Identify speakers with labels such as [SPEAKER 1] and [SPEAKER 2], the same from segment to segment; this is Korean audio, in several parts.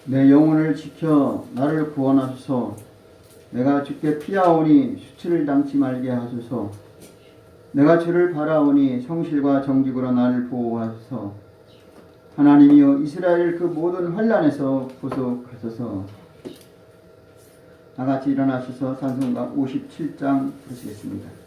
[SPEAKER 1] 내 영혼을 지켜 나를 구원하소서. 내가 주께 피하오니 수치를 당치 말게 하소서. 내가 주를 바라오니 성실과 정직으로 나를 보호하소서. 하나님이여 이스라엘 그 모든 환난에서 구속하소서. 다같이 일어나셔서 찬송가 57장 부르시겠습니다.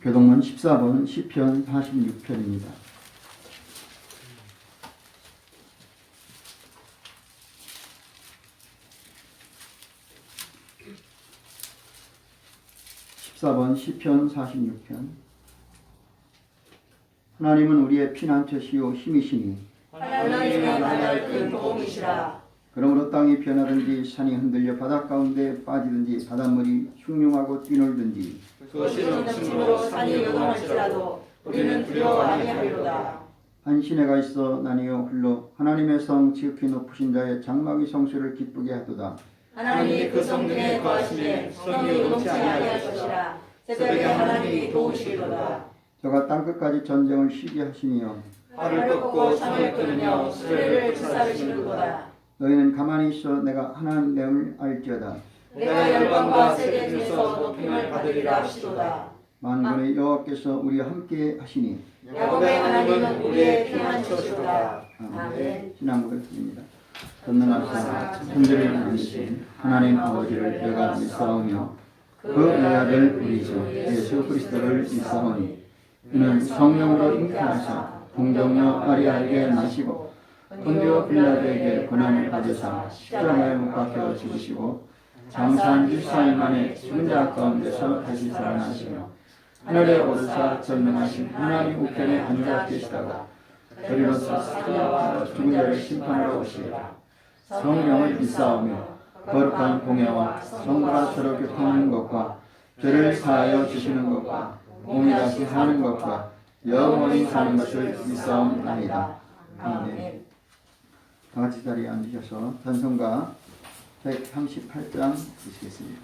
[SPEAKER 1] 교동문 14번 시편 46편입니다. 시편 46편. 하나님은 우리의 피난처시요 힘이시니
[SPEAKER 2] 하나님은 나의 큰 도움이시라.
[SPEAKER 1] 그러므로 땅이 변하든지 산이 흔들려 바닷 가운데 빠지든지 바닷물이 흉흉하고 뛰놀든지
[SPEAKER 2] 그것이 넘침으로 산이 요동할지라도 우리는 두려워 아니하리로다.
[SPEAKER 1] 한 시내가 있어 나뉘어 흘러 하나님의 성 지극히 높으신 자의 장막의 성수를 기쁘게 하도다.
[SPEAKER 2] 하나님이 그 성중에 거하시되 성이 요동치 아니할 것이라. 새벽에 하나님이 도우시리로다.
[SPEAKER 1] 저가 땅끝까지 전쟁을 쉬게 하시니요
[SPEAKER 2] 발을 꺾고 창을 끊으며 수레를 불사르시는도다.
[SPEAKER 1] 너희는 가만히 있어 내가 하나님을 알지어다.
[SPEAKER 2] 내가 열방과 세계 중에서 높임을 받으리라 하시도다.
[SPEAKER 1] 만군의 여호와께서 우리와 함께 하시니
[SPEAKER 2] 야곱의 하나님은 우리의 피난처시로다. 아멘.
[SPEAKER 1] 신앙고백 드립니다. 전능하사 천지를 만드신 하나님 아버지를 내가 믿사오며 그 외아들 우리 주 예수 그리스도를 믿사오니 이는 성령으로 잉태하사 동정녀 마리아에게 나시고 본디오 빌라도에게 고난을 받으사 십자가에 못 박혀 죽으시고 장사한 14일 만에 죽은 자 가운데서 다시 살아나시며 하늘에 오르사 전능하신 하나님 우편에 앉아 계시다가 저리로서 사자와 죽은 자를 심판하러 오시리라. 성령을 믿사오며 거룩한 공예와 성부가 서로 교통하는 것과 죄를 사하여 주시는 것과 몸이 다시 사는 것과 영원히 사는 것을 믿사옵나이다. 아멘. 다같이 자리에 앉으셔서 찬송가 138장 부르시겠습니다.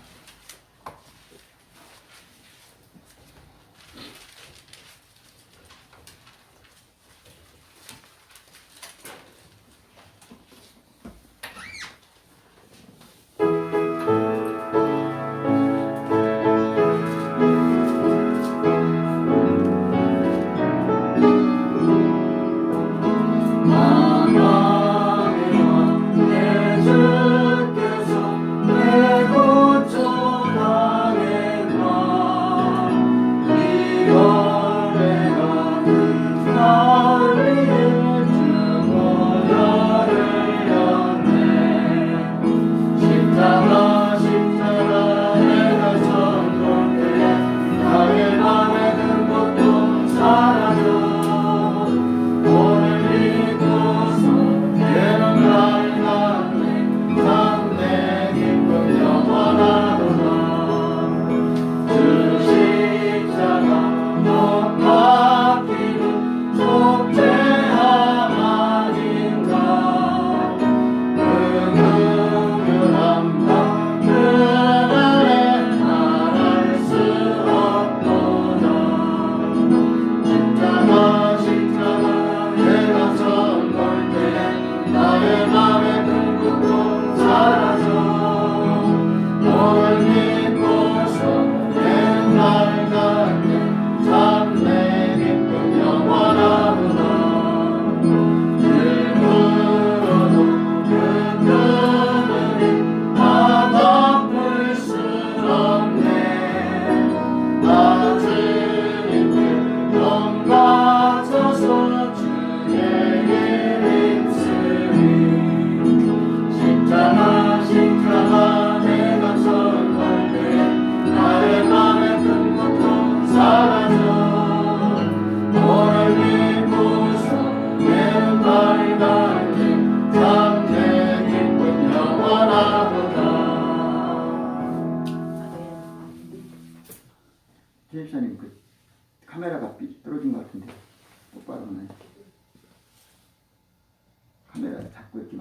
[SPEAKER 2] 아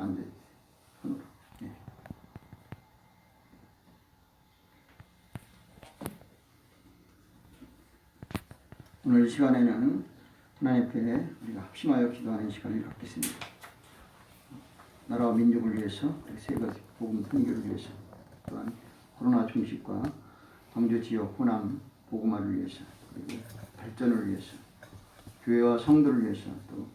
[SPEAKER 1] 안 돼. 손으로. 예. 오늘 이 시간에는 하나님 앞에 우리가 합심하여 기도하는 시간을 갖겠습니다. 나라와 민족을 위해서, 세 가지 복음 통일을 위해서, 또한 코로나 종식과 광주 지역 호남 복음화를 위해서, 그리고 발전을 위해서, 교회와 성도를 위해서, 또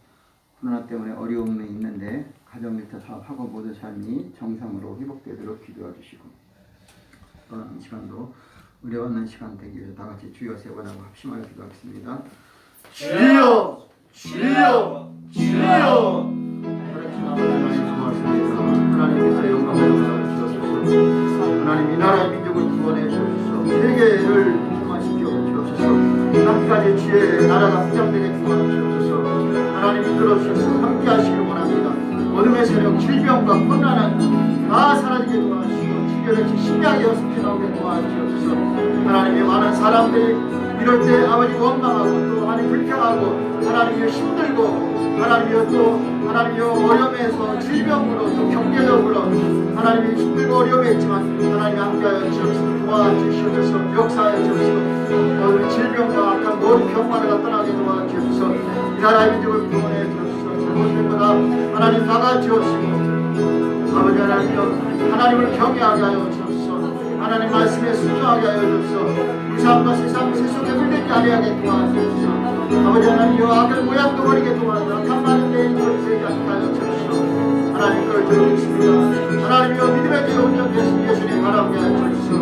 [SPEAKER 1] 코로나 때문에 어려움이 있는데 가정 일터 사업하고 모든 삶이 정상으로 회복되도록 기도해 주시고, 또한 이 시간도 은혜 받는 시간 되기 위해서 다 같이 주여 세 번 하고 합심하여 기도하겠습니다.
[SPEAKER 3] 주여, 주여, 주여.
[SPEAKER 1] 하나님께서 영광을 주셔서 하나님 이 나라의 민족을 구원해 주셔서 세계를 통화시켜 주셔서 땅까지 주의 나라가 확장되게 도와주셔서 하나님 이끌어 주셔서 함께 하시길 원합니다. 어둠의 세력, 질병과困難은 다 사라지게 도와주시고 주변에 신명이 연습해 나오게 도와주셔서 하나님의 많은 사람들이 이럴 때 아버지 원망하고 또 하나님 불평하고 하나님이 힘들고 하나님이여 또 하나님이여 어려움에서 질병으로 또 경제적으로 하나님이 힘들고 어려움에 있지만 하나님이 함께하여 주셔서 도와주셔서 역사하여 주셔서 모든 질병과 악한 모든 병마를 떠나게 도와주셔서 이 나라의 민족을 구원해 주셔서 잘못된 거다 하나님 막아주시고 아버지 하나님이여 하나님을 경외하게 하여 주셔서 하나님 말씀에 순종하게 하여 주셔서 무상과 세상 세속에 물들지 아니하게 도와주셔서 아버지 하나님이여 악을 모양도 버리게 도와주셔서 악한 말은 내 입을 세지 않게 하여 주셔서 하나님 그를 드리겠습니다. 하나님이여 믿음의 길 온전되신 예수님 바라보게 하여 주셔서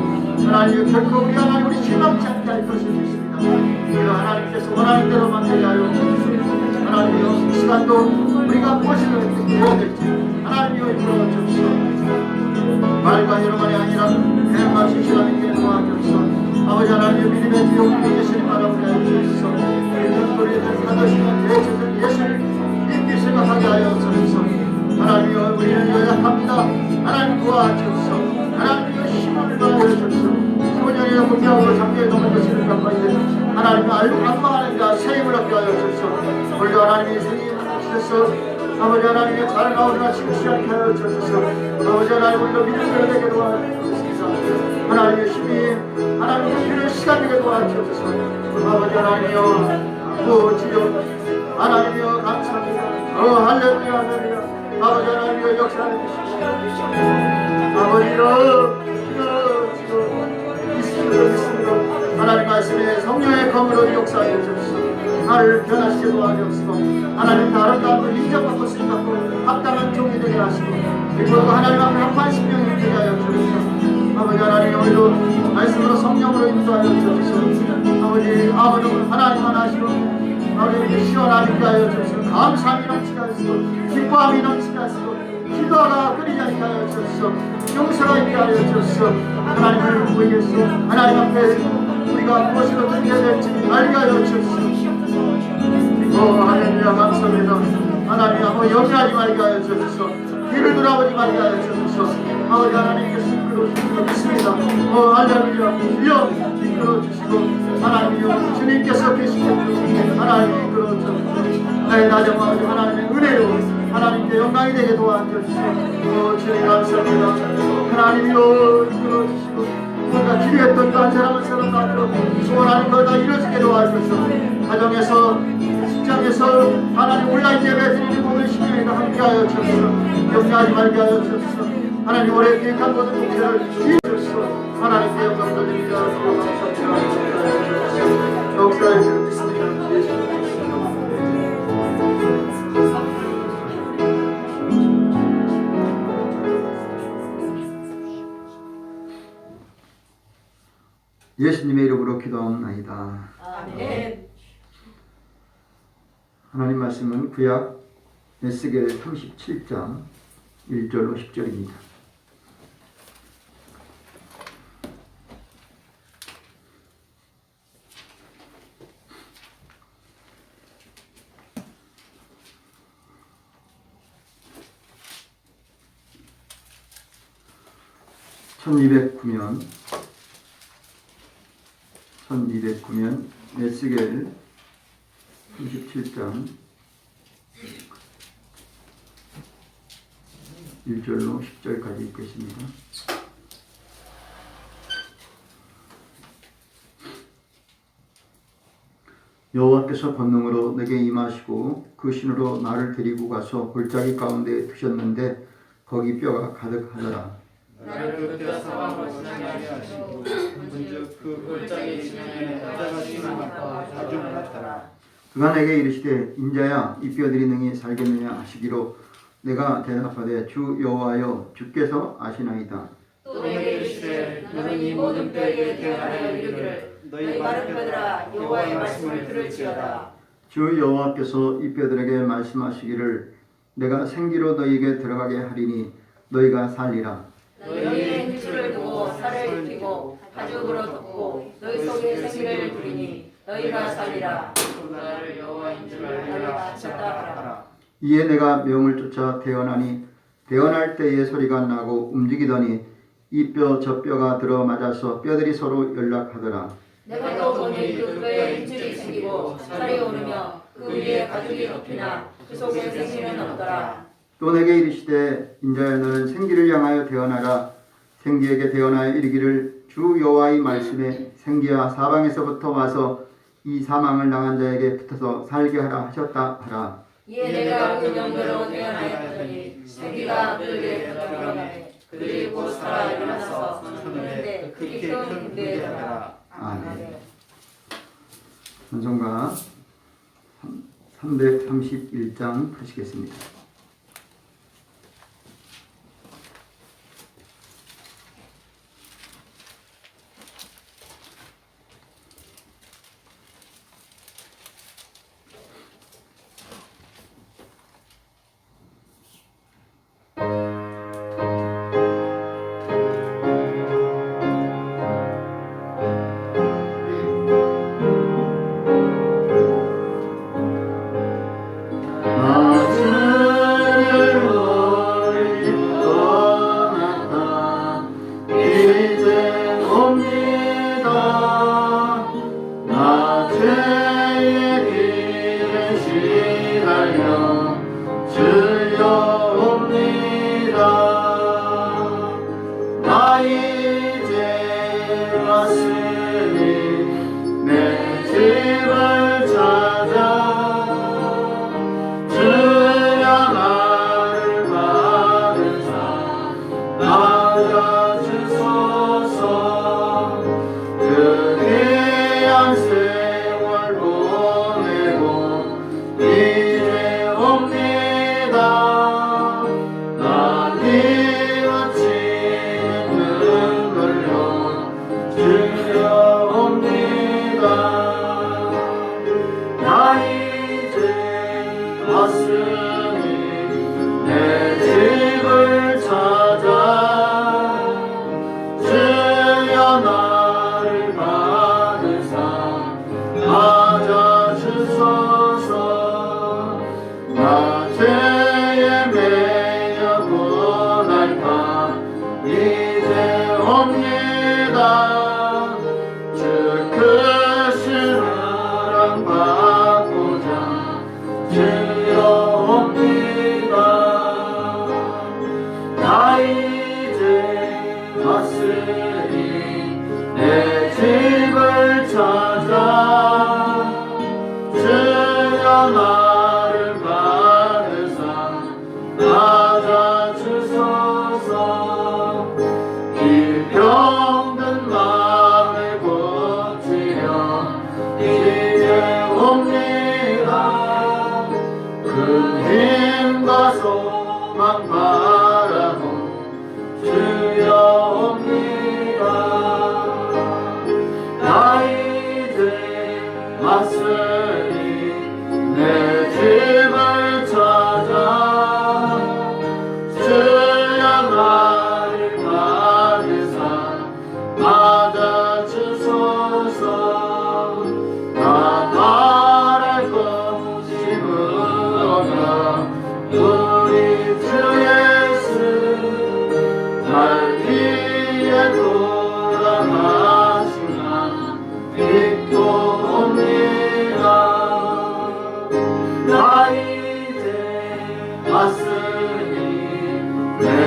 [SPEAKER 1] 하나님이여 결코 우리 하나님 우리 실망치 않게 할 것을 믿습니다. 우리가 하나님께서 원하는 대로 만들게 하여 주셔서 하나님이여 이 시간도 우리가 무엇을 해야 될지 하나님이여 이끌어 주셔서 말과 여러만이 아니라 대응과 진실함 있게 도와주셔서 아버지 하나님의 믿음의 지옥 예수님 바라보게 하여 주셔서 우리 사도시는 대체적 예수를 믿기 생각하게 하여 주셔서 하나님이여 우리는 연약합니다. 하나님 도와주셔서 하나님이여 힘을 다하여 주셔서 소년이여 공격으로 장애에 넘은 것을 갚아야 하나님의 안망하는 자 세임을 얻게 하여 주셔서 우리 하나님의 세임을 주셔서 아버지 하나님의 잘 나오리라 지키지 않게 하여 주셔서 아버지 하나님 우리가 믿음을 되게 도와주셨습니다. 하나님의 힘이 하나님의 필요한 시간 되게 도와주셔서 아버지 하나님이여 주여 하나님이여 감사합니다. 할렐루야 할렐루야 아버지 하나님이여 역사해 주시옵소서 아버지여 주여 있습니다 하나님 말씀에 성령의 검으로 역사해 주셔서 나를 변화시켜 도와주시고 하나님 아름다운 인정받고 쓰임받고 합당한 종이 되게 하시고 그리고 하나님 앞에 합한 심령이 되게 하여 주시옵소서 아버지 하나님 오늘도 말씀으로 성령으로 인도하여 주시옵소서 아버지 아버지 하나님만 하시고 아버지 시원함이 있게 하여 주시옵소서 감사함이 넘치게 하시고 기뻐함이 넘치게 하시고 기도가 끊이지 않게 하여 주시옵소서 용서가 있게 하여 주시옵소서 하나님을 보이겠소 하나님 앞에 우리가 무엇으로 드려야 될지 알게 하여 주시옵소서 하나님이여 감사합니다. 하나님 아버지 염려하지 말게 하여 주옵소서 뒤를 돌아보지 말게 하여 주옵소서 아버지 하나님께서 이끌어 주시고 믿습니다. 할렐루야 주여 이끌어 주시고 하나님이여 주님께서 계시고 하나님 이끌어 주시고 나의 나정과 하나님의 은혜로 하나님께 영광이 되게 도와주시고 주님 감사합니다. 하나님이여 이끌어 주시고 우리가 기대했던 한 사람 한 사람 앞으로 소원하는 것 다 이루어지게 도와주셔서 가정에서 직장에서 하나님 온라인 예배 드리는 모든 시민에게 함께하여 주셔서 염려하지 말게 하여 주셔서 하나님 올해 계획한 모든 목표를 이루어주셔서 하나님께 영광 돌립니다. 감사합니다. 역사에 주셨습니다. 예수님 예수님의 이름으로 기도하옵나이다.
[SPEAKER 2] 아멘.
[SPEAKER 1] 하나님 말씀은 구약 에스겔 37장 1절로 10절입니다. (1209년) 에스겔 37장 1절로 10절까지 읽겠습니다. 여호와께서 권능으로 내게 임하시고 그 신으로 나를 데리고 가서 골짜기 가운데 두셨는데 거기 뼈가 가득하더라.
[SPEAKER 3] 나를 그 뼈 사방으로 지나게 하시고 문즉 그 골짜기 지면에 여자가 뛰는 것과 아주 많았더라.
[SPEAKER 1] 그가 내게 이르시되 인자야 이 뼈들이 능히 살겠느냐 하시기로 내가 대답하되 주 여호와여 주께서 아시나이다.
[SPEAKER 2] 또 내게 이르시되 너는 이 모든 뼈에게 대하여 이르기를 너희 마른 뼈들아 여호와의 말씀을 들을지어다.
[SPEAKER 1] 주 여호와께서 이 뼈들에게 말씀하시기를 내가 생기로 너희에게 들어가게 하리니 너희가 살리라.
[SPEAKER 2] 너희의 힘줄을 두고 살을 입히고 가죽으로 덮고 너희 속에 생기를 두리니 너희가 살리라. 나를 여호와인 줄 알라 하셨다 하라.
[SPEAKER 1] 이에 내가 명을 쫓아 태어나니 태어날 때의 소리가 나고 움직이더니 이 뼈 저 뼈가 들어맞아서 뼈들이 서로 연락하더라.
[SPEAKER 2] 내가 또 보니 그 뼈에 힘줄이 생기고 살이 오르며 그 위에 가죽이 덮이나 그 속에 생기는 없더라.
[SPEAKER 1] 또 내게 이르시되 인자야 너는 생기를 향하여 태어나라. 생기에게 태어나여 이르기를 주 여호와의 말씀에 생기야 사방에서부터 와서 이 사망을 당한 자에게 붙어서 살게 하라 하셨다 하라.
[SPEAKER 2] 이에 내가 그 명령으로 태어나였더니 생기가 그들에게 들어가매 그들이 곧 살아 일어나서 서는데 크기 큰 군대에 들어가라.
[SPEAKER 1] 아멘. 찬송가 331장 하시겠습니다.
[SPEAKER 3] 나 이제 왔으니 내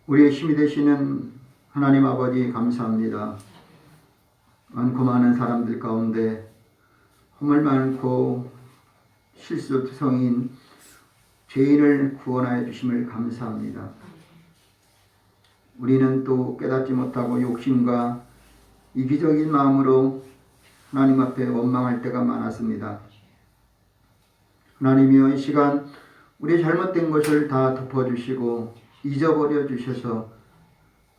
[SPEAKER 1] 우리의 힘이 되시는 하나님 아버지 감사합니다. 많고 많은 사람들 가운데 허물 많고 실수투성인 죄인을 구원하여 주심을 감사합니다. 우리는 또 깨닫지 못하고 욕심과 이기적인 마음으로 하나님 앞에 원망할 때가 많았습니다. 하나님이여, 이 시간 우리의 잘못된 것을 다 덮어주시고 잊어버려 주셔서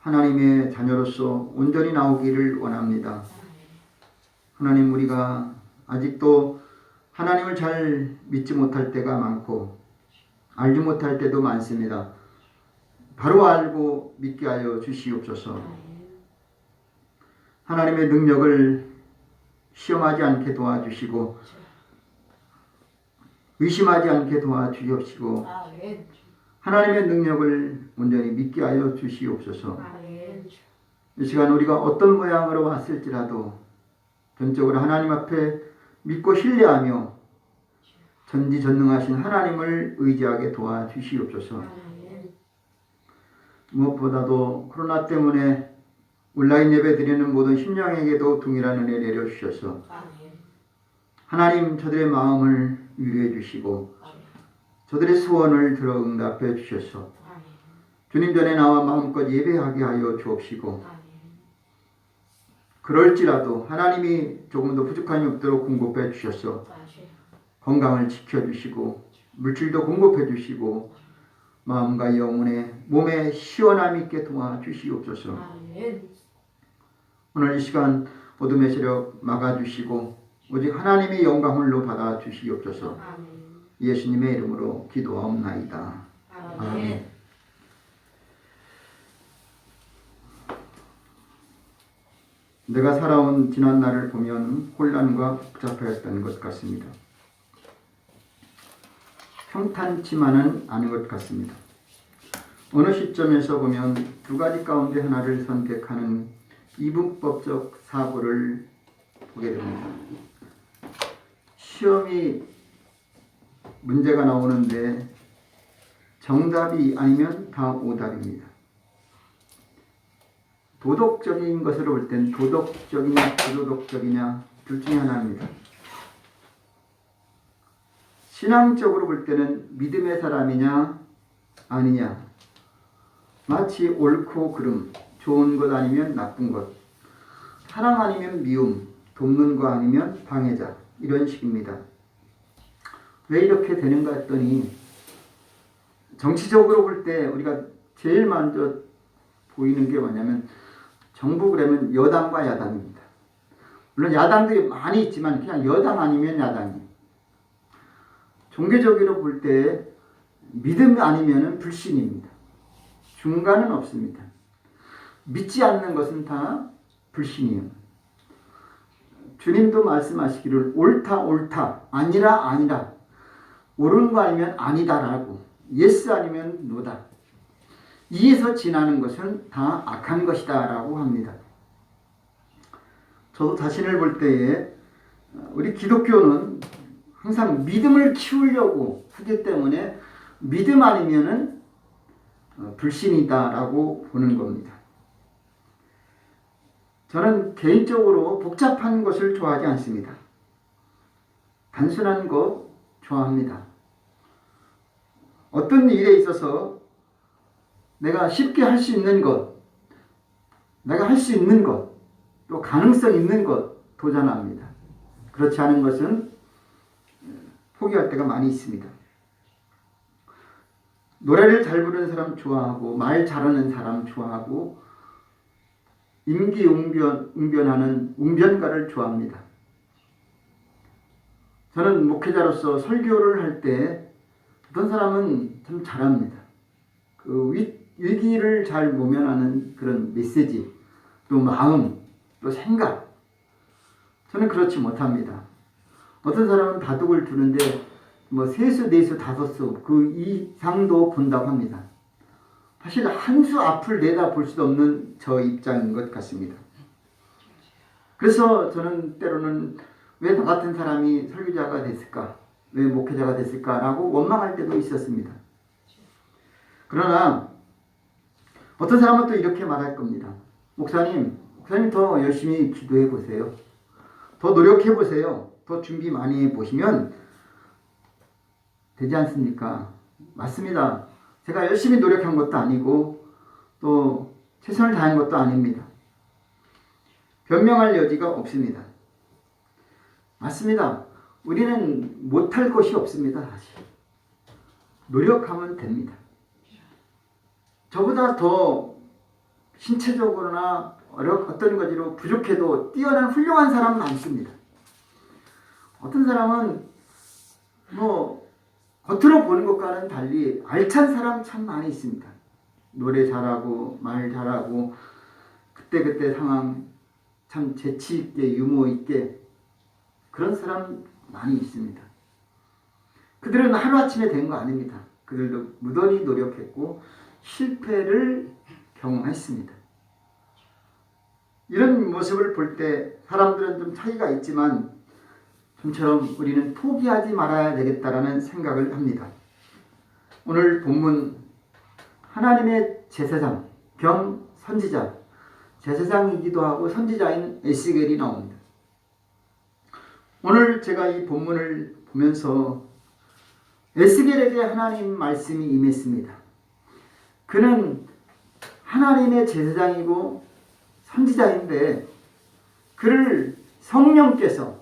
[SPEAKER 1] 하나님의 자녀로서 온전히 나오기를 원합니다. 하나님, 우리가 아직도 하나님을 잘 믿지 못할 때가 많고 알지 못할 때도 많습니다. 바로 알고 믿게 하여 주시옵소서. 하나님의 능력을 시험하지 않게 도와주시고 의심하지 않게 도와주시옵시고 하나님의 능력을 온전히 믿게 하여 주시옵소서. 이 시간 우리가 어떤 모양으로 왔을지라도 전적으로 하나님 앞에 믿고 신뢰하며 전지전능하신 하나님을 의지하게 도와주시옵소서. 무엇보다도 코로나 때문에 온라인 예배 드리는 모든 심령에게도 동일한 은혜 내려주셔서 하나님, 저들의 마음을 위로해 주시고 저들의 소원을 들어 응답해 주셔서 주님 전에 나와 마음껏 예배하게 하여 주옵시고 그럴지라도 하나님이 조금 더 부족함이 없도록 공급해 주셔서 건강을 지켜주시고 물질도 공급해 주시고 마음과 영혼에 몸에 시원함 있게 도와주시옵소서. 오늘 이 시간 어둠의 세력 막아주시고 오직 하나님의 영광을로 받아주시옵소서. 예수님의 이름으로 기도하옵나이다. 아멘. 내가 살아온 지난 날을 보면 혼란과 복잡하였던 것 같습니다. 평탄치만은 않은 것 같습니다. 어느 시점에서 보면 두 가지 가운데 하나를 선택하는 이분법적 사고를 보게 됩니다. 시험이 문제가 나오는데 정답이 아니면 다 오답입니다. 도덕적인 것으로 볼 땐 도덕적이냐 부도덕적이냐 둘 중에 하나입니다. 신앙적으로 볼 때는 믿음의 사람이냐 아니냐, 마치 옳고 그름, 좋은 것 아니면 나쁜 것, 사랑 아니면 미움, 돕는 거 아니면 방해자, 이런 식입니다. 왜 이렇게 되는가 했더니 정치적으로 볼 때 우리가 제일 먼저 보이는 게 뭐냐면 정부 그러면 여당과 야당입니다. 물론 야당들이 많이 있지만 그냥 여당 아니면 야당이에요. 종교적으로 볼 때 믿음 아니면 불신입니다. 중간은 없습니다. 믿지 않는 것은 다 불신이에요. 주님도 말씀하시기를 옳다 옳다, 아니라 아니라, 옳은 거 아니면 아니다라고, 예스 아니면 노다, 이에서 지나는 것은 다 악한 것이다 라고 합니다. 저도 자신을 볼 때에 우리 기독교는 항상 믿음을 키우려고 하기 때문에 믿음 아니면은 불신이다 라고 보는 겁니다. 저는 개인적으로 복잡한 것을 좋아하지 않습니다. 단순한 거 좋아합니다. 어떤 일에 있어서 내가 쉽게 할 수 있는 것, 내가 할 수 있는 것, 또 가능성 있는 것 도전합니다. 그렇지 않은 것은 포기할 때가 많이 있습니다. 노래를 잘 부르는 사람 좋아하고 말 잘하는 사람 좋아하고 임기응변하는 웅변가를 좋아합니다. 저는 목회자로서 설교를 할 때 어떤 사람은 참 잘합니다. 그 위기를 잘 모면하는 그런 메시지, 또 마음, 또 생각, 저는 그렇지 못합니다. 어떤 사람은 바둑을 두는데 뭐 세수, 네수, 다섯수 그 이상도 본다고 합니다. 사실 한 수 앞을 내다볼 수도 없는 저 입장인 것 같습니다. 그래서 저는 때로는 왜 나 같은 사람이 설교자가 됐을까? 왜 목회자가 됐을까? 라고 원망할 때도 있었습니다. 그러나 어떤 사람은 또 이렇게 말할 겁니다. 목사님 더 열심히 기도해 보세요. 더 노력해 보세요. 더 준비 많이 해 보시면 되지 않습니까? 맞습니다. 제가 열심히 노력한 것도 아니고 또 최선을 다한 것도 아닙니다. 변명할 여지가 없습니다. 맞습니다. 우리는 못할 것이 없습니다. 사실. 노력하면 됩니다. 저보다 더 신체적으로나 어떤 가지로 부족해도 뛰어난 훌륭한 사람은 많습니다. 어떤 사람은 겉으로 보는 것과는 달리 알찬 사람 참 많이 있습니다. 노래 잘하고 말 잘하고 그때그때 상황 참 재치 있게 유머 있게 그런 사람 많이 있습니다. 그들은 하루아침에 된 거 아닙니다. 그들도 무던히 노력했고 실패를 경험했습니다. 이런 모습을 볼 때 사람들은 좀 차이가 있지만 좀처럼 우리는 포기하지 말아야 되겠다라는 생각을 합니다. 오늘 본문 하나님의 제사장 겸 선지자, 제사장이기도 하고 선지자인 에스겔이 나옵니다. 오늘 제가 이 본문을 보면서 에스겔에게 하나님 말씀이 임했습니다. 그는 하나님의 제사장이고 선지자인데 그를 성령께서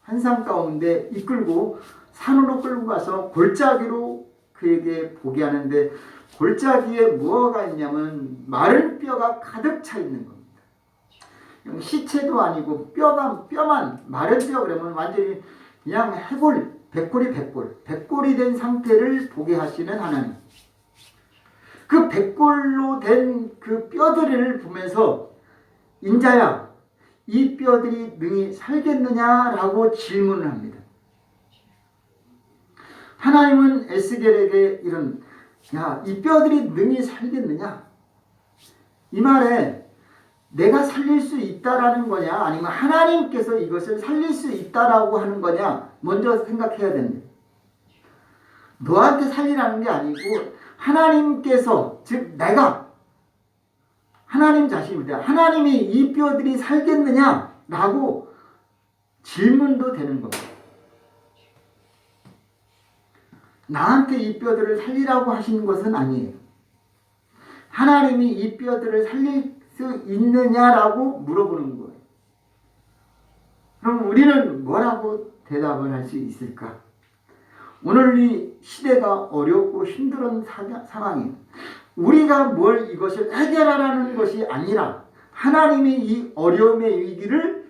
[SPEAKER 1] 환상 가운데 이끌고 산으로 끌고 가서 골짜기로 그에게 보게 하는데 골짜기에 무엇가 있냐면 마른 뼈가 가득 차 있는 겁니다. 시체도 아니고 뼈만 마른 뼈 그러면 완전히 그냥 백골이 된 상태를 보게 하시는 하나님. 그 백골로 된 그 뼈들을 보면서 인자야 이 뼈들이 능히 살겠느냐라고 질문을 합니다. 하나님은 에스겔에게 이 뼈들이 능히 살겠느냐? 이 말에 내가 살릴 수 있다라는 거냐 아니면 하나님께서 이것을 살릴 수 있다라고 하는 거냐 먼저 생각해야 됩니다. 너한테 살리라는 게 아니고 하나님께서 즉 내가 하나님 자신입니다. 하나님이 이 뼈들이 살겠느냐라고 질문도 되는 겁니다. 나한테 이 뼈들을 살리라고 하시는 것은 아니에요. 하나님이 이 뼈들을 살릴 수 있느냐라고 물어보는 거예요. 그럼 우리는 뭐라고 대답을 할 수 있을까? 오늘 이 시대가 어렵고 힘든 상황이에요. 우리가 뭘 이것을 해결하라는 것이 아니라 하나님이 이 어려움의 위기를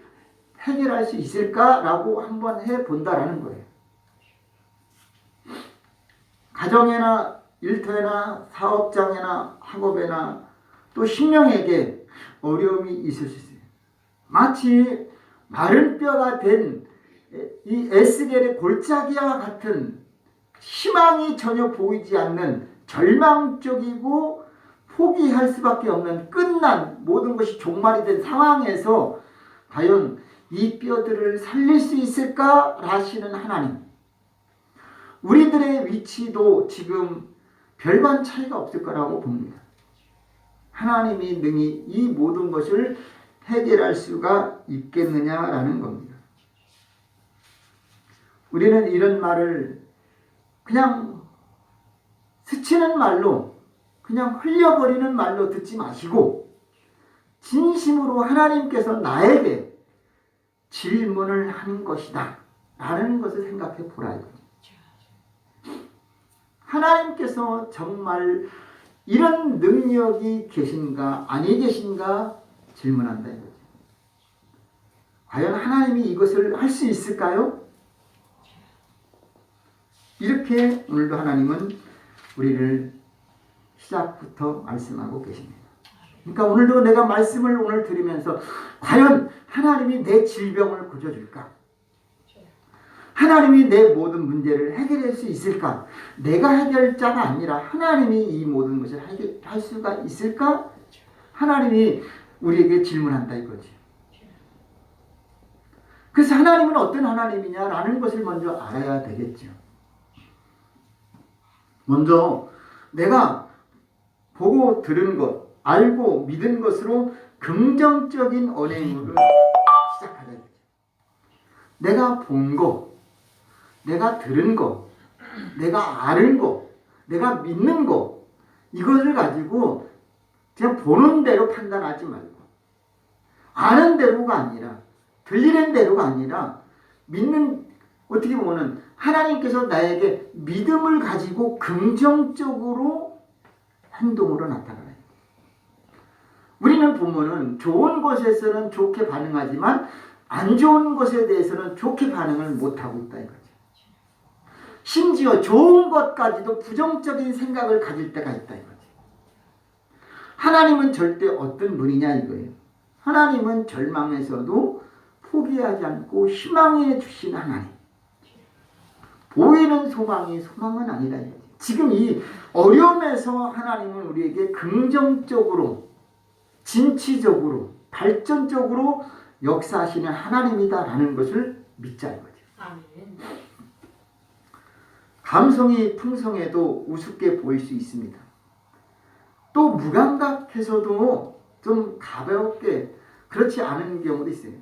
[SPEAKER 1] 해결할 수 있을까라고 한번 해본다라는 거예요. 가정에나 일터에나 사업장에나 학업에나 또 심령에게 어려움이 있을 수 있어요. 마치 마른 뼈가 된 이 에스겔의 골짜기와 같은 희망이 전혀 보이지 않는 절망적이고 포기할 수밖에 없는 끝난 모든 것이 종말이 된 상황에서 과연 이 뼈들을 살릴 수 있을까 하시는 하나님. 우리들의 위치도 지금 별반 차이가 없을 거라고 봅니다. 하나님이 능히 이 모든 것을 해결할 수가 있겠느냐라는 겁니다. 우리는 이런 말을 그냥 스치는 말로 그냥 흘려버리는 말로 듣지 마시고 진심으로 하나님께서 나에게 질문을 하는 것이다 라는 것을 생각해 보라요. 하나님께서 정말 이런 능력이 계신가 아니 계신가 질문한다 이거죠. 과연 하나님이 이것을 할 수 있을까요? 이렇게 오늘도 하나님은 우리를 시작부터 말씀하고 계십니다. 그러니까 오늘도 내가 말씀을 오늘 들으면서 과연 하나님이 내 질병을 고쳐줄까? 하나님이 내 모든 문제를 해결할 수 있을까? 내가 해결자가 아니라 하나님이 이 모든 것을 해결할 수가 있을까? 하나님이 우리에게 질문한다 이거지. 그래서 하나님은 어떤 하나님이냐라는 것을 먼저 알아야 되겠죠. 먼저 내가 보고 들은 것, 알고 믿은 것으로 긍정적인 언행으로 시작하자. 내가 본 거, 내가 들은 거, 내가 아는 거, 내가 믿는 거, 이것을 가지고 그냥 보는 대로 판단하지 말고, 아는 대로가 아니라, 들리는 대로가 아니라, 믿는, 어떻게 보면은 하나님께서 나에게 믿음을 가지고 긍정적으로 행동으로 나타나요. 우리는 보면은 좋은 것에서는 좋게 반응하지만 안 좋은 것에 대해서는 좋게 반응을 못하고 있다 이거죠. 심지어 좋은 것까지도 부정적인 생각을 가질 때가 있다 이거죠. 하나님은 절대 어떤 분이냐 이거예요. 하나님은 절망에서도 포기하지 않고 희망해 주신 하나님. 보이는 소망이 소망은 아니다 이거죠. 지금 이 어려움에서 하나님은 우리에게 긍정적으로, 진취적으로, 발전적으로 역사하시는 하나님이다라는 것을 믿자 이거죠.
[SPEAKER 2] 아멘.
[SPEAKER 1] 감성이 풍성해도 우습게 보일 수 있습니다. 또 무감각해서도 좀 가볍게 그렇지 않은 경우도 있어요.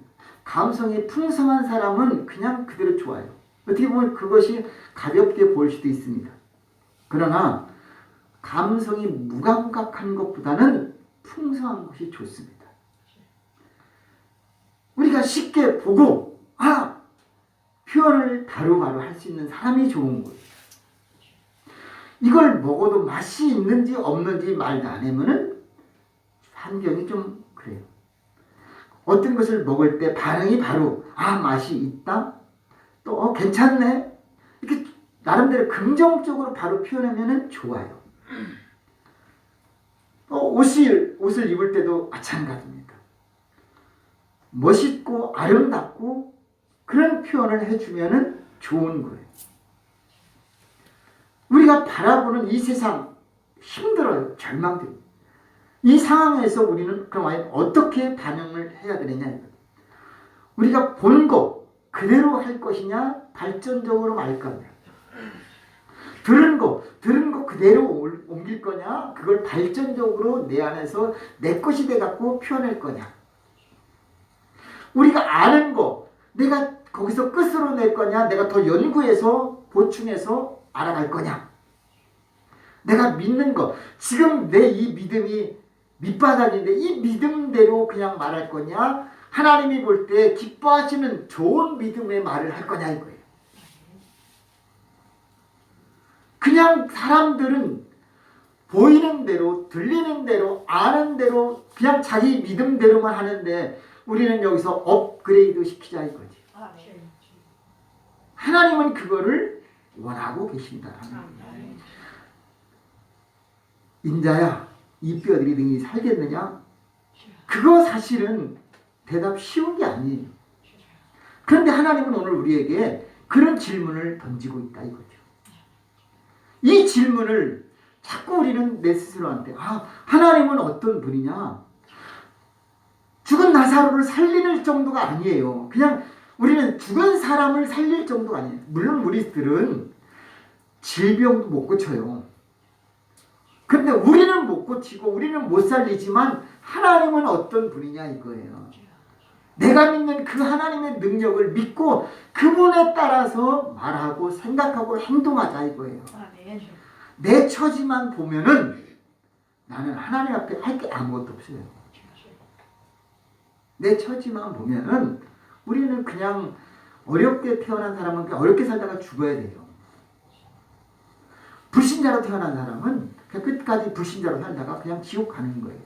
[SPEAKER 1] 감성이 풍성한 사람은 그냥 그대로 좋아요. 어떻게 보면 그것이 가볍게 보일 수도 있습니다. 그러나 감성이 무감각한 것보다는 풍성한 것이 좋습니다. 우리가 쉽게 보고 표현을 바로바로 할 수 있는 사람이 좋은 거예요. 이걸 먹어도 맛이 있는지 없는지 말도 안 하면은 환경이 좀 그래요. 어떤 것을 먹을 때 반응이 바로 맛이 있다? 또 괜찮네? 이렇게 나름대로 긍정적으로 바로 표현하면은 좋아요. 옷을 입을 때도 마찬가지입니다. 멋있고 아름답고 그런 표현을 해주면은 좋은 거예요. 우리가 바라보는 이 세상 힘들어요. 절망됩니다. 이 상황에서 우리는 그럼 어떻게 반응을 해야 되느냐. 우리가 본 거 그대로 할 것이냐, 발전적으로 말 거냐. 들은 거 그대로 옮길 거냐, 그걸 발전적으로 내 안에서 내 것이 돼갖고 표현할 거냐. 우리가 아는 거 내가 거기서 끝으로 낼 거냐, 내가 더 연구해서 보충해서 알아갈 거냐. 내가 믿는 거, 지금 내 이 믿음이 밑바닥인데 이 믿음대로 그냥 말할 거냐, 하나님이 볼 때 기뻐하시는 좋은 믿음의 말을 할 거냐 이거예요. 그냥 사람들은 보이는 대로, 들리는 대로, 아는 대로 그냥 자기 믿음대로만 하는데 우리는 여기서 업그레이드 시키자 이거지. 하나님은 그거를 원하고 계신다. 인자야, 이 뼈들이 능히 살겠느냐? 그거 사실은 대답 쉬운 게 아니에요. 그런데 하나님은 오늘 우리에게 그런 질문을 던지고 있다 이거죠. 이 질문을 자꾸 우리는 내 스스로한테 하나님은 어떤 분이냐? 죽은 나사로를 살리는 정도가 아니에요. 그냥 우리는 죽은 사람을 살릴 정도가 아니에요. 물론 우리들은 질병도 못 고쳐요. 그런데 우리는 못 고치고 우리는 못 살리지만 하나님은 어떤 분이냐 이거예요. 내가 믿는 그 하나님의 능력을 믿고 그분에 따라서 말하고 생각하고 행동하자 이거예요. 내 처지만 보면은 나는 하나님 앞에 할 게 아무것도 없어요. 내 처지만 보면은 우리는 그냥 어렵게 태어난 사람은 그냥 어렵게 살다가 죽어야 돼요. 불신자로 태어난 사람은 그냥 끝까지 불신자로 살다가 그냥 지옥 가는 거예요.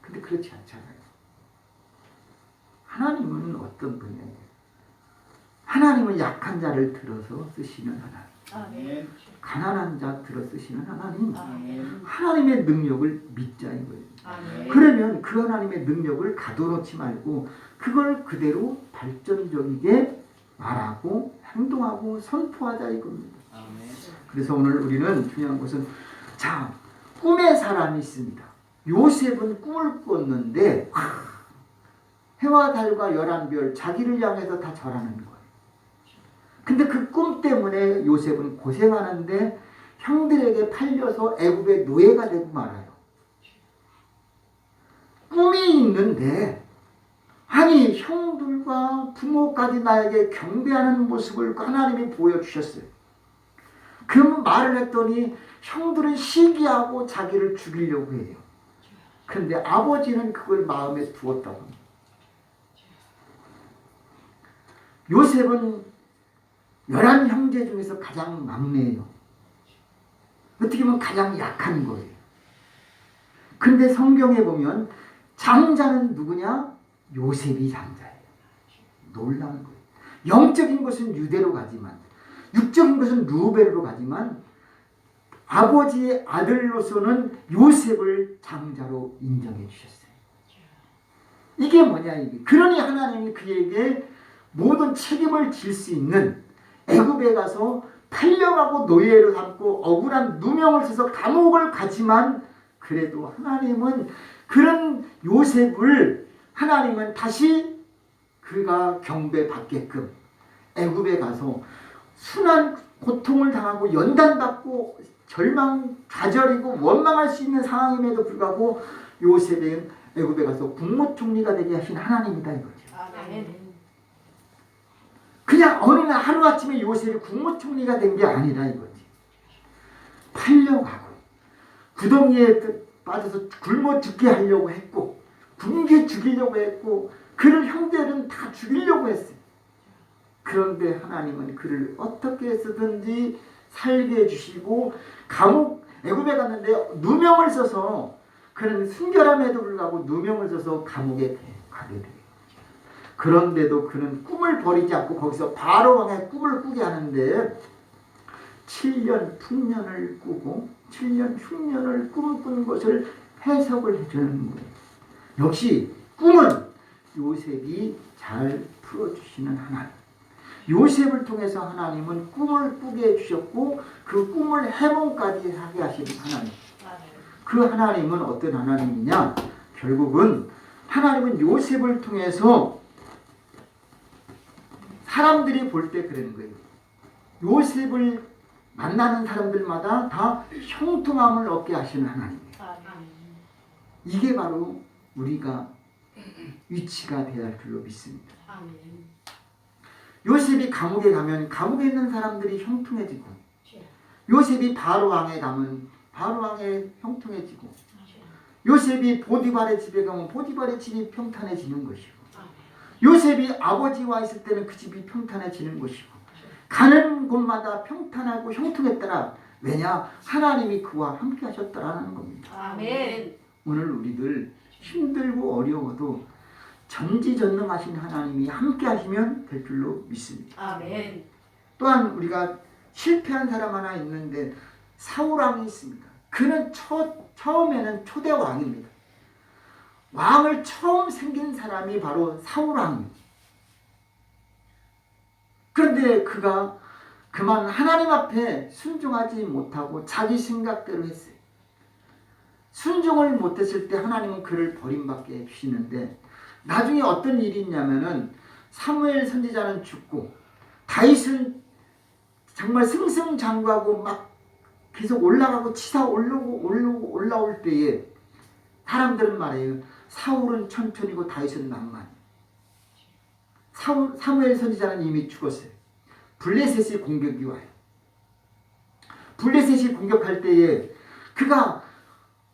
[SPEAKER 1] 근데 그렇지 않잖아요. 하나님은 어떤 분이에요? 하나님은 약한 자를 들어서 쓰시는 하나님.
[SPEAKER 3] 아멘.
[SPEAKER 1] 가난한 자 들어 쓰시는 하나님.
[SPEAKER 3] 아멘.
[SPEAKER 1] 하나님의 능력을 믿자 이거예요.
[SPEAKER 2] 아멘.
[SPEAKER 1] 그러면 그 하나님의 능력을 가둬놓지 말고 그걸 그대로 발전적이게 말하고 행동하고 선포하자 이겁니다.
[SPEAKER 3] 아멘.
[SPEAKER 1] 그래서 오늘 우리는 중요한 것은 꿈의 사람이 있습니다. 요셉은 꿈을 꿨는데 해와 달과 11별 자기를 향해서 다 절하는 거예요. 근데 그 꿈 때문에 요셉은 고생하는데 형들에게 팔려서 애굽의 노예가 되고 말아요.
[SPEAKER 4] 꿈이 있는데 아니 형들과 부모까지 나에게 경배하는 모습을 하나님이 보여주셨어요. 그 말을 했더니 형들은 시기하고 자기를 죽이려고 해요. 그런데 아버지는 그걸 마음에 두었다고 합니다. 요셉은 11형제 중에서 가장 막내예요. 어떻게 보면 가장 약한 거예요. 근데 성경에 보면 장자는 누구냐? 요셉이 장자예요. 놀라운 거예요. 영적인 것은 유대로 가지만 육적인 것은 루벤으로 가지만 아버지의 아들로서는 요셉을 장자로 인정해 주셨어요. 이게 뭐냐 이게. 그러니 하나님이 그에게 모든 책임을 질 수 있는 애굽에 가서 팔려가고 노예로 삼고 억울한 누명을 써서 감옥을 가지만 그래도 하나님은 그런 요셉을 하나님은 다시 그가 경배받게끔 애굽에 가서 순한 고통을 당하고 연단받고 절망, 좌절이고 원망할 수 있는 상황임에도 불구하고 요셉은 애굽에 가서 국무총리가 되게 하신 하나님이다 이거죠.
[SPEAKER 2] 아멘.
[SPEAKER 4] 그냥 어느 날 하루아침에 요셉이 국무총리가 된 게 아니라 이거지. 팔려가고 구덩이에 빠져서 굶어 죽게 하려고 했고 굶겨 죽이려고 했고 그를 형제들은 다 죽이려고 했어요. 그런데 하나님은 그를 어떻게 해서든지 살게 해주시고 감옥 애굽에 갔는데 누명을 써서 그는 순결함에도 불구하고 누명을 써서 감옥에 가게 돼요. 그런데도 그는 꿈을 버리지 않고 거기서 바로 왕의 꿈을 꾸게 하는데 7년 풍년을 꾸고 7년 흉년을 꿈꾼 것을 해석을 해주는 거예요. 역시 꿈은 요셉이 잘 풀어주시는 하나님. 요셉을 통해서 하나님은 꿈을 꾸게 해주셨고 그 꿈을 해몽까지 하게 하시는 하나님. 그 하나님은 어떤 하나님이냐? 결국은 하나님은 요셉을 통해서 사람들이 볼 때 그러는 거예요. 요셉을 만나는 사람들마다 다 형통함을 얻게 하시는 하나님이에요. 이게 바로 우리가 위치가 되어야 할 줄로 믿습니다. 요셉이 감옥에 가면 감옥에 있는 사람들이 형통해지고 요셉이 바로 왕에 가면 바로 왕에 형통해지고 요셉이 보디발의 집에 가면 보디발의 집이 평탄해지는 것이고 요셉이 아버지와 있을 때는 그 집이 평탄해지는 것이고 가는 곳마다 평탄하고 형통했더라. 왜냐? 하나님이 그와 함께 하셨더라는 겁니다.
[SPEAKER 2] 아멘.
[SPEAKER 4] 오늘 우리들 힘들고 어려워도 전지전능하신 하나님이 함께 하시면 될 줄로 믿습니다.
[SPEAKER 2] 아멘.
[SPEAKER 4] 또한 우리가 실패한 사람 하나 있는데 사울왕이 있습니다. 그는 처음에는 초대 왕입니다. 왕을 처음 생긴 사람이 바로 사울왕입니다. 그런데 그가 그만 하나님 앞에 순종하지 못하고 자기 생각대로 했어요. 순종을 못했을 때 하나님은 그를 버림받게 해주시는데 나중에 어떤 일이 있냐면은 사무엘 선지자는 죽고 다윗은 정말 승승장구하고 막 계속 올라가고 치사 올라올 때에 사람들은 말해요. 사울은 천천히고 다윗은 낭만. 사무엘 선지자는 이미 죽었어요. 블레셋이 공격이 와요. 블레셋이 공격할 때에 그가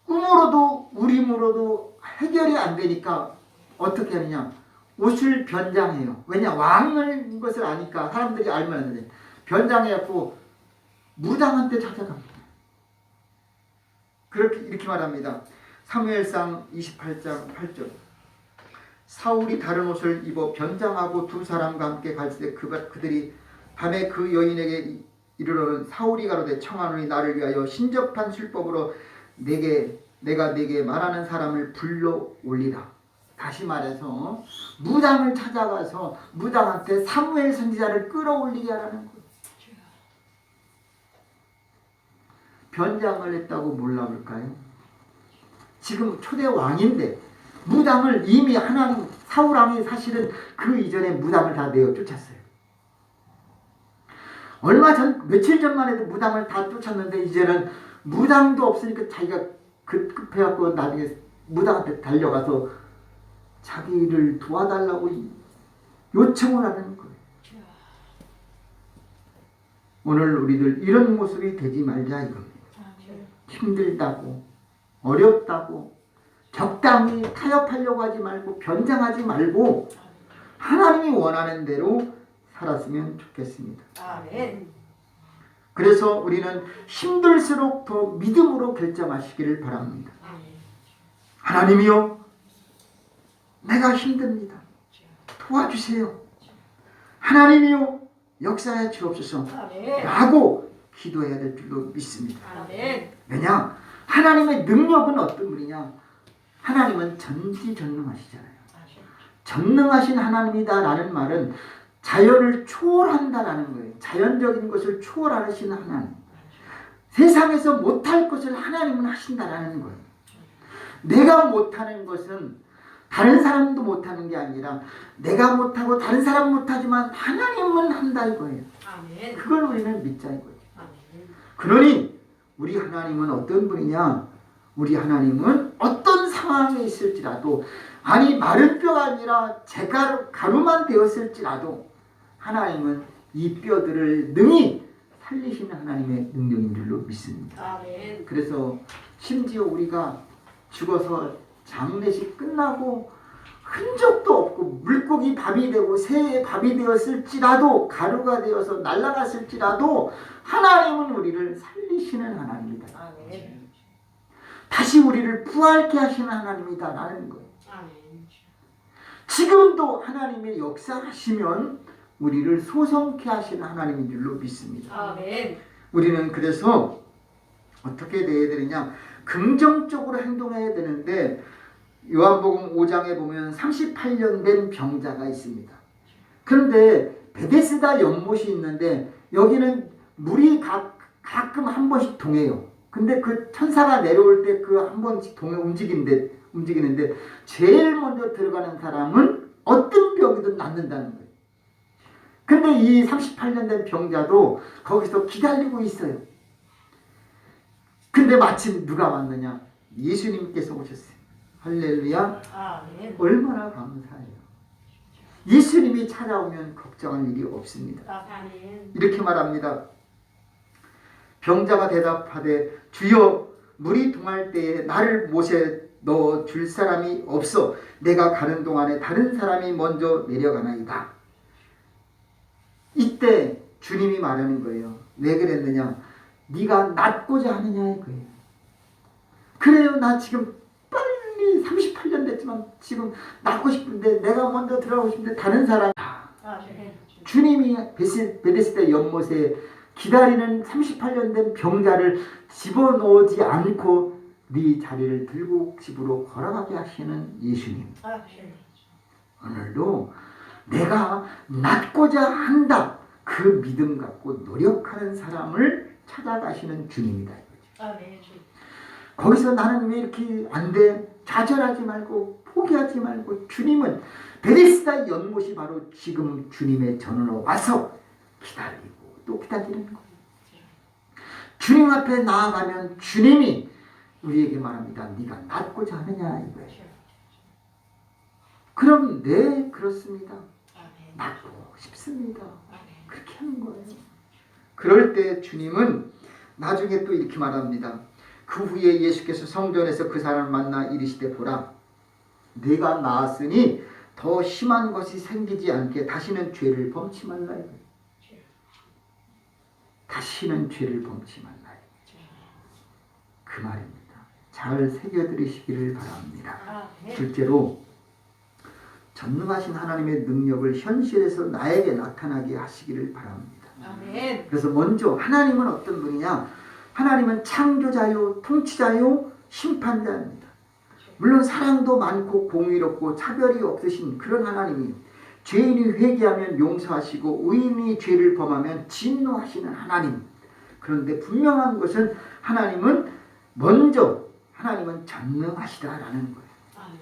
[SPEAKER 4] 꿈으로도 우림으로도 해결이 안 되니까 어떻게 하느냐. 옷을 변장해요. 왜냐? 왕인 것을 아니까 사람들이 알면 안 돼. 변장해갖고 무당한테 찾아갑니다. 이렇게 말합니다. 사무엘상 28장 8절. 사울이 다른 옷을 입어 변장하고 두 사람과 함께 갈 때 그들이 밤에 그 여인에게 이르러는 사울이 가로되 청하노니 나를 위하여 신접한 술법으로 내가 내게 말하는 사람을 불러 올리라. 다시 말해서 무당을 찾아가서 무당한테 사무엘 선지자를 끌어올리게 하라는 거예요. 변장을 했다고 몰라볼까요? 지금 초대 왕인데 무당을 이미 하나님 사울왕이 사실은 그 이전에 무당을 다 내어 쫓았어요. 며칠 전만 해도 무당을 다 쫓았는데 이제는 무당도 없으니까 자기가 급해갖고 나중에 무당한테 달려가서 자기를 도와달라고 요청을 하는 거예요. 오늘 우리들 이런 모습이 되지 말자 이겁니다. 힘들다고 어렵다고 적당히 타협하려고 하지 말고 변장하지 말고 하나님이 원하는 대로 살았으면 좋겠습니다.
[SPEAKER 2] 아멘.
[SPEAKER 4] 그래서 우리는 힘들수록 더 믿음으로 결정하시기를 바랍니다. 하나님이요, 내가 힘듭니다. 도와주세요. 하나님이요, 역사해 주옵소서.
[SPEAKER 2] 아멘.
[SPEAKER 4] 라고 기도해야 될 줄로 믿습니다.
[SPEAKER 2] 아멘.
[SPEAKER 4] 왜냐? 하나님의 능력은 어떤 분이냐? 하나님은 전지전능하시잖아요. 전능하신 하나님이다라는 말은 자연을 초월한다라는 거예요. 자연적인 것을 초월하시는 하나님. 세상에서 못할 것을 하나님은 하신다라는 거예요. 내가 못하는 것은 다른 사람도 못하는 게 아니라 내가 못하고 다른 사람 못하지만 하나님은 한다 이거예요.
[SPEAKER 2] 아멘.
[SPEAKER 4] 그걸 우리는 믿자 이거예요.
[SPEAKER 2] 아멘.
[SPEAKER 4] 그러니 우리 하나님은 어떤 분이냐? 우리 하나님은 어떤 상황에 있을지라도, 아니 마른 뼈가 아니라 가루만 되었을지라도 하나님은 이 뼈들을 능히 살리시는 하나님의 능력인 줄로 믿습니다.
[SPEAKER 2] 아멘.
[SPEAKER 4] 그래서 심지어 우리가 죽어서 장례식 끝나고 흔적도 없고 물고기 밥이 되고 새의 밥이 되었을지라도, 가루가 되어서 날아갔을지라도 하나님은 우리를 살리시는 하나님이다.
[SPEAKER 2] 아멘.
[SPEAKER 4] 다시 우리를 부활케 하시는 하나님이다라는 거예요.
[SPEAKER 2] 아멘.
[SPEAKER 4] 지금도 하나님의 역사하시면 우리를 소성케 하시는 하나님인 줄로 믿습니다.
[SPEAKER 2] 아멘.
[SPEAKER 4] 우리는 그래서 어떻게 돼야 되느냐? 긍정적으로 행동해야 되는데, 요한복음 5장에 보면 38년 된 병자가 있습니다. 그런데 베데스다 연못이 있는데 여기는 물이 가끔 한 번씩 동해요. 근데 그 천사가 내려올 때 그 한 번씩 움직이는데 제일 먼저 들어가는 사람은 어떤 병이든 낫는다는 거예요. 근데 이 38년 된 병자도 거기서 기다리고 있어요. 근데 마침 누가 왔느냐? 예수님께서 오셨어요. 할렐루야.
[SPEAKER 2] 아멘.
[SPEAKER 4] 얼마나 감사해요. 예수님이 찾아오면 걱정할 일이 없습니다.
[SPEAKER 2] 아멘.
[SPEAKER 4] 이렇게 말합니다. 병자가 대답하되 주여, 물이 동할 때에 나를 못에 넣어 줄 사람이 없어 내가 가는 동안에 다른 사람이 먼저 내려가나이다. 이때 주님이 말하는 거예요. 왜 그랬느냐? 네가 낫고자 하느냐 이거예요. 그래요, 나 지금 빨리 38년 됐지만 지금 낫고 싶은데, 내가 먼저 들어가고 싶은데 다른 사람.
[SPEAKER 2] 아멘.
[SPEAKER 4] 주님이 베데스다 연못에 기다리는 38년 된 병자를 집어넣지 않고 네 자리를 들고 집으로 걸어가게 하시는 예수님.
[SPEAKER 2] 아멘.
[SPEAKER 4] 오늘도 내가 낫고자 한다, 그 믿음 갖고 노력하는 사람을 찾아가시는 주님이다.
[SPEAKER 2] 아멘.
[SPEAKER 4] 거기서 나는 왜 이렇게 안 돼? 좌절하지 말고 포기하지 말고, 주님은 베데스다 연못이 바로 지금 주님의 전으로 와서 기다리고 또 기다리는 거예요. 주님 앞에 나아가면 주님이 우리에게 말합니다. 네가 낫고자 하느냐 이거예요. 그럼 네, 그렇습니다. 낫고 싶습니다. 그렇게 하는 거예요. 그럴 때 주님은 나중에 또 이렇게 말합니다. 그 후에 예수께서 성전에서 그 사람을 만나 이르시되 보라, 네가 나았으니 더 심한 것이 생기지 않게 다시는 죄를 범치 말라. 다시는 죄를 범치 말라. 그 말입니다. 잘 새겨들으시기를 바랍니다. 둘째로, 전능하신 하나님의 능력을 현실에서 나에게 나타나게 하시기를 바랍니다.
[SPEAKER 2] 아멘.
[SPEAKER 4] 그래서 먼저 하나님은 어떤 분이냐? 하나님은 창조자요, 통치자요, 심판자입니다. 물론 사랑도 많고 공의롭고 차별이 없으신 그런 하나님이, 죄인이 회개하면 용서하시고 의인이 죄를 범하면 진노하시는 하나님. 그런데 분명한 것은 하나님은 전능하시다라는 거예요.
[SPEAKER 2] 아멘.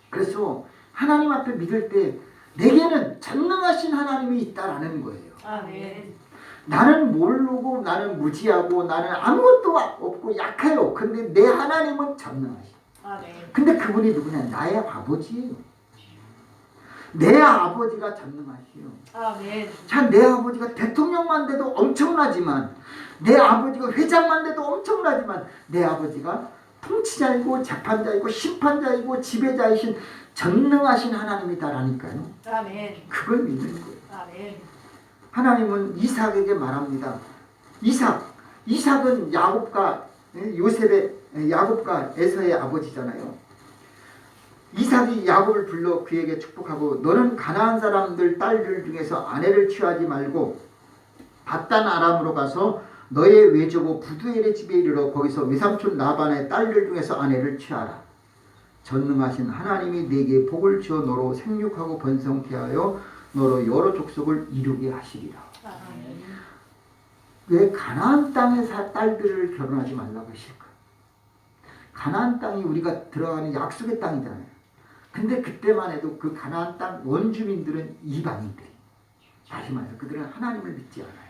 [SPEAKER 4] 그래서 하나님 앞에 믿을 때 내게는 전능하신 하나님이 있다라는 거예요.
[SPEAKER 2] 아멘.
[SPEAKER 4] 나는 모르고, 나는 무지하고, 나는 아무것도 없고 약해요. 근데 내 하나님은 전능하시다.
[SPEAKER 2] 아멘.
[SPEAKER 4] 근데 그분이 누구냐? 나의 아버지예요. 내 아버지가 전능하시오.
[SPEAKER 2] 아멘.
[SPEAKER 4] 참, 내 아버지가 대통령만 돼도 엄청나지만, 내 아버지가 회장만 돼도 엄청나지만, 내 아버지가 통치자이고 재판자이고 심판자이고 지배자이신 전능하신 하나님이다라니까요.
[SPEAKER 2] 아멘.
[SPEAKER 4] 그걸 믿는 거예요.
[SPEAKER 2] 아멘.
[SPEAKER 4] 하나님은 이삭에게 말합니다. 이삭은 야곱과 야곱과 에서의 아버지잖아요. 이삭이 야곱을 불러 그에게 축복하고 너는 가나안 사람들 딸들 중에서 아내를 취하지 말고 밧단 아람으로 가서 너의 외조부 부두엘의 집에 이르러 거기서 외삼촌 라반의 딸들 중에서 아내를 취하라. 전능하신 하나님이 내게 복을 주어 너로 생육하고 번성케 하여 너로 여러 족속을 이루게 하시리라.
[SPEAKER 2] 아멘.
[SPEAKER 4] 왜 가나안 땅의 딸들을 결혼하지 말라고 하실까? 가나안 땅이 우리가 들어가는 약속의 땅이잖아요. 근데 그때만 해도 그 가나안 땅 원주민들은 이방인들. 다시 말해서 그들은 하나님을 믿지 않아요.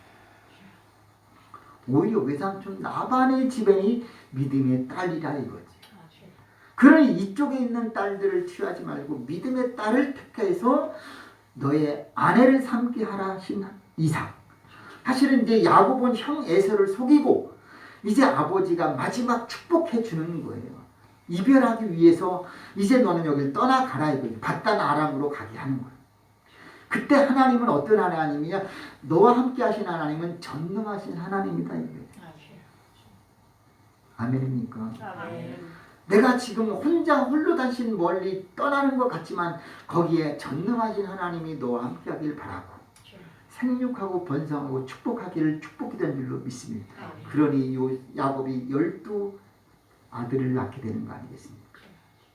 [SPEAKER 4] 오히려 외삼촌 라반의 집안이 믿음의 딸이라 이거지. 그러니 이쪽에 있는 딸들을 취하지 말고 믿음의 딸을 택해서 너의 아내를 삼게 하라 하신 이삭. 사실은 이제 야곱은 형 에서를 속이고 이제 아버지가 마지막 축복해 주는 거예요. 이별하기 위해서 이제 너는 여기를 떠나가라 이거예요. 밧단 아람으로 가게 하는 거예요. 그때 하나님은 어떤 하나님이냐? 너와 함께 하신 하나님은 전능하신 하나님이다 이거예요. 아멘입니까?
[SPEAKER 2] 아멘.
[SPEAKER 4] 내가 지금 혼자 홀로 단신 멀리 떠나는 것 같지만 거기에 전능하신 하나님이 너와 함께 하길 바라고 생육하고 번성하고 축복하기를 축복이 된 줄로 믿습니다. 그러니 야곱이 12 아들을 낳게 되는 거 아니겠습니까?